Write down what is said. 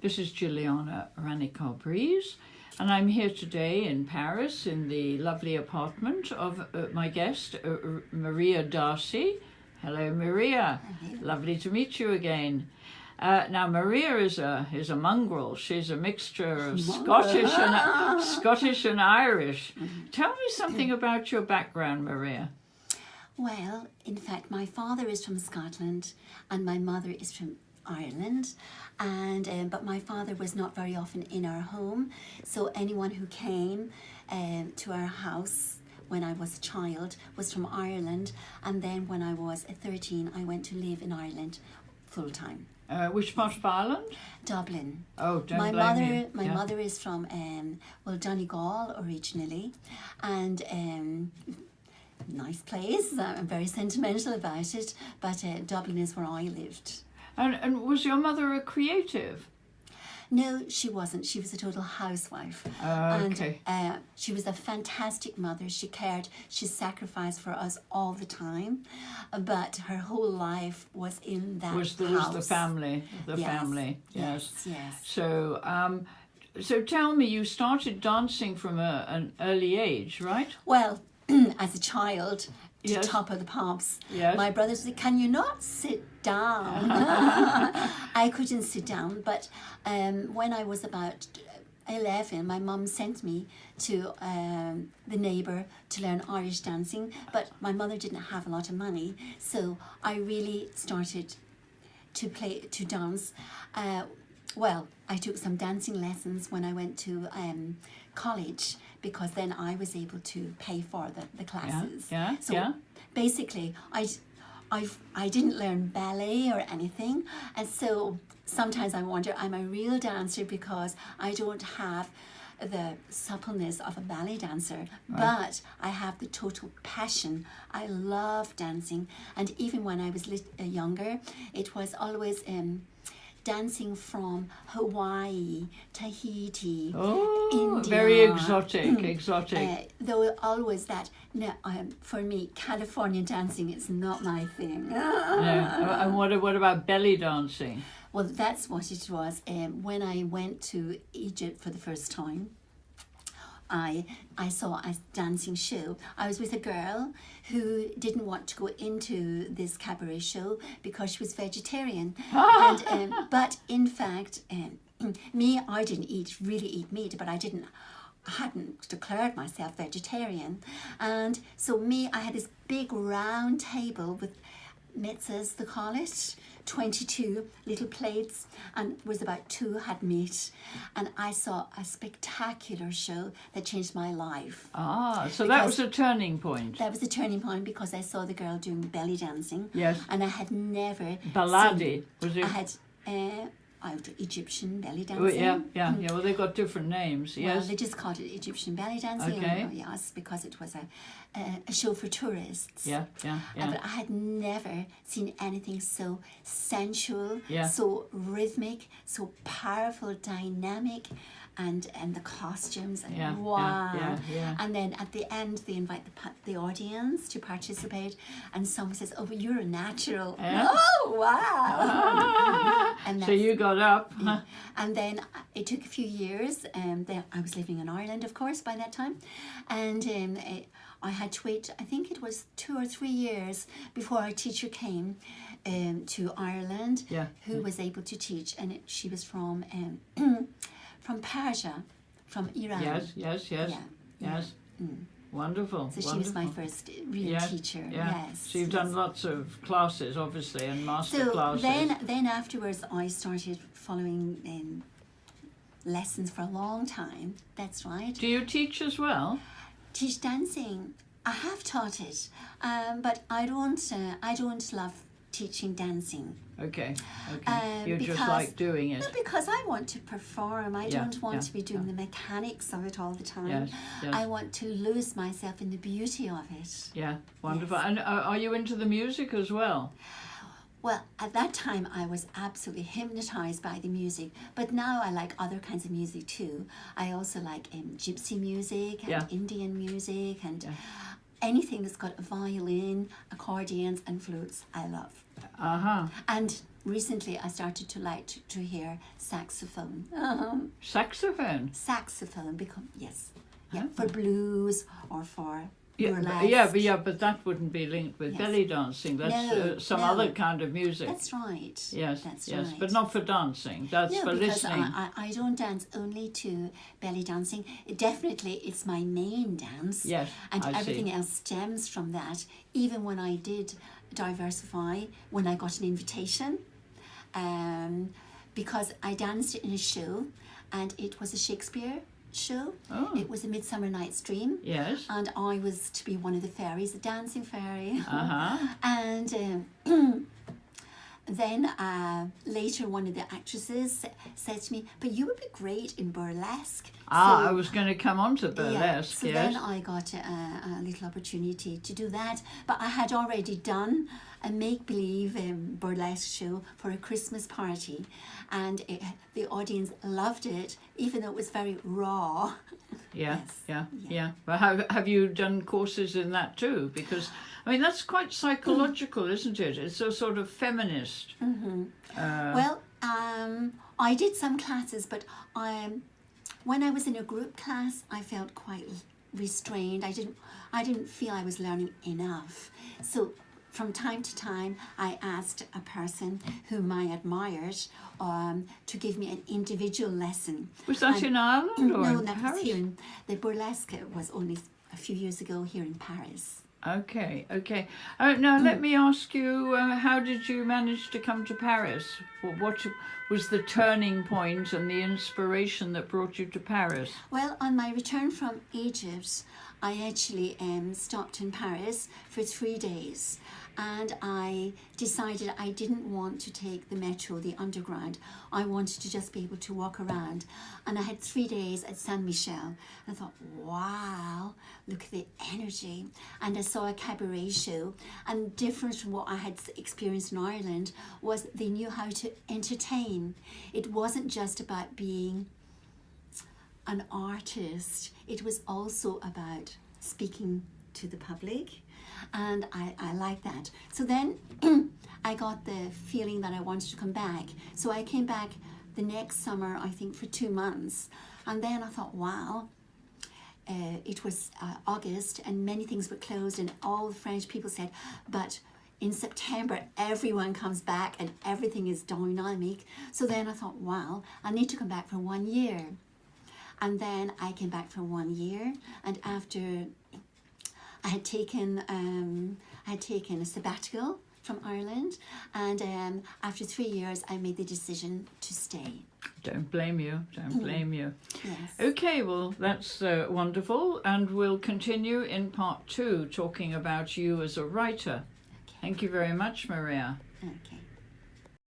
This is Jilliana Ranicar-Breese, and I'm here today in Paris in the lovely apartment of my guest, Maria Darcy. Hello, Maria. Hello. Lovely to meet you again. Now, Maria is a mongrel. She's a mixture of Scottish and Irish. Tell me something about your background, Maria. Well, in fact, my father is from Scotland and my mother is from Ireland, and but my father was not very often in our home, so anyone who came to our house when I was a child was from Ireland, and then when I was 13 I went to live in Ireland full time. Which part of Ireland? Dublin. Oh, don't my blame mother you. my mother is from Donegal originally, and nice place. I'm very sentimental about it, but Dublin is where I lived. And was your mother a creative? No, she wasn't. She was a total housewife. Okay. And she was a fantastic mother. She cared. She sacrificed for us all the time. But her whole life was in that Was the family. The Yes. family. Yes. Yes. So tell me, you started dancing from an early age, right? Well, as a child, to Yes. top of the pops, Yes. my brothers said, "Can you not sit down?" I couldn't sit down, but when I was about 11, my mum sent me to the neighbour to learn Irish dancing, but my mother didn't have a lot of money, so I really started to dance. Well, I took some dancing lessons when I went to college, because then I was able to pay for the classes. Yeah. So basically, I didn't learn ballet or anything, and so sometimes I wonder, I'm a real dancer because I don't have the suppleness of a ballet dancer, but I have the total passion. I love dancing, and even when I was younger, it was always dancing from Hawaii, Tahiti, India. Very exotic. Though always that, no, for me, Californian dancing is not my thing. Yeah. And what about belly dancing? Well, that's what it was. When I went to Egypt for the first time, I saw a dancing show. I was with a girl who didn't want to go into this cabaret show because she was vegetarian. But in fact, I didn't really eat meat, but I hadn't declared myself vegetarian. And so I had this big round table with mitzvahs, they call it, 22 little plates, and was about 2 had meat, and I saw a spectacular show that changed my life. So that was a turning point. That was a turning point because I saw the girl doing belly dancing. Yes. And I had never Balladi, was it? I had Egyptian belly dancing. Oh, yeah. Well, they've got different names. Yes. Well, they just called it Egyptian belly dancing. Okay. Yes, because it was a show for tourists. Yeah. But I had never seen anything so sensual, Yeah. so rhythmic, so powerful, dynamic, and the costumes. And Yeah, wow. yeah. And then at the end, they invite the audience to participate, and someone says, "Oh, you're a natural." Yeah. Oh, wow. And So you got up. and then it took a few years. Then I was living in Ireland, of course, by that time, and I had to wait. I think it was 2 or 3 years before our teacher came to Ireland, who was able to teach, and she was from Persia, from Iran. Yes. Wonderful. So she was my first real teacher. Yes. So you've done lots of classes, obviously, and master classes. Then afterwards, I started following lessons for a long time. That's right. Do you teach as well? Teach dancing. I have taught it, but I don't love teaching dancing. Okay. You just like doing it. No, because I want to perform. I don't want to be doing the mechanics of it all the time. Yes. I want to lose myself in the beauty of it. Yeah, wonderful. Yes. And are you into the music as well? Well, at that time I was absolutely hypnotized by the music, but now I like other kinds of music too. I also like gypsy music and Indian music and anything that's got a violin, accordions and flutes, I love. Uh-huh. And recently I started to like to hear saxophone. Saxophone? Saxophone, because, yes. Yeah, for blues or for Yeah, burlesque. but that wouldn't be linked with Yes. belly dancing. That's some other kind of music. That's right. Yes, That's yes, right. but not for dancing. That's No, for because listening. I don't dance only to belly dancing. Definitely, it's my main dance. Yes, and I everything see. else stems from that. Even when I did diversify, when I got an invitation, because I danced in a show, and it was a Shakespeare show. Oh. It was a Midsummer Night's Dream. Yes. And I was to be one of the fairies, the dancing fairy. Uh-huh. And then later one of the actresses said to me, but you would be great in burlesque. I was going to come on to burlesque, So yes. then I got a little opportunity to do that. But I had already done a make-believe burlesque show for a Christmas party. And the audience loved it, even though it was very raw. Yeah, Yes. yeah. But have you done courses in that too? Because, I mean, that's quite psychological, isn't it? It's a sort of feminist. Mm-hmm. Well, I did some classes, but when I was in a group class, I felt quite restrained. I didn't feel I was learning enough. So from time to time, I asked a person whom I admired to give me an individual lesson. Was that in Ireland or No, in that Paris? was here. The burlesque was only a few years ago here in Paris. Okay. Now, let me ask you, how did you manage to come to Paris? What was the turning point and the inspiration that brought you to Paris? Well, on my return from Egypt, I actually stopped in Paris for 3 days, and I decided I didn't want to take the metro, the underground. I wanted to just be able to walk around, and I had 3 days at Saint Michel. And I thought, wow, look at the energy. And I saw a cabaret show, and different from what I had experienced in Ireland was they knew how to entertain. It wasn't just about being an artist, it was also about speaking to the public, and I like that. So then I got the feeling that I wanted to come back. So I came back the next summer, I think for 2 months, and then I thought, wow, it was August and many things were closed, and all the French people said, but in September everyone comes back and everything is dynamic. So then I thought, wow, I need to come back for 1 year. And then I came back for 1 year, and after I had taken a sabbatical from Ireland, and after 3 years I made the decision to stay. Don't blame you. Don't blame you. Yes. Okay, well, that's wonderful, and we'll continue in part 2 talking about you as a writer. Okay. Thank you very much, Maria. Okay.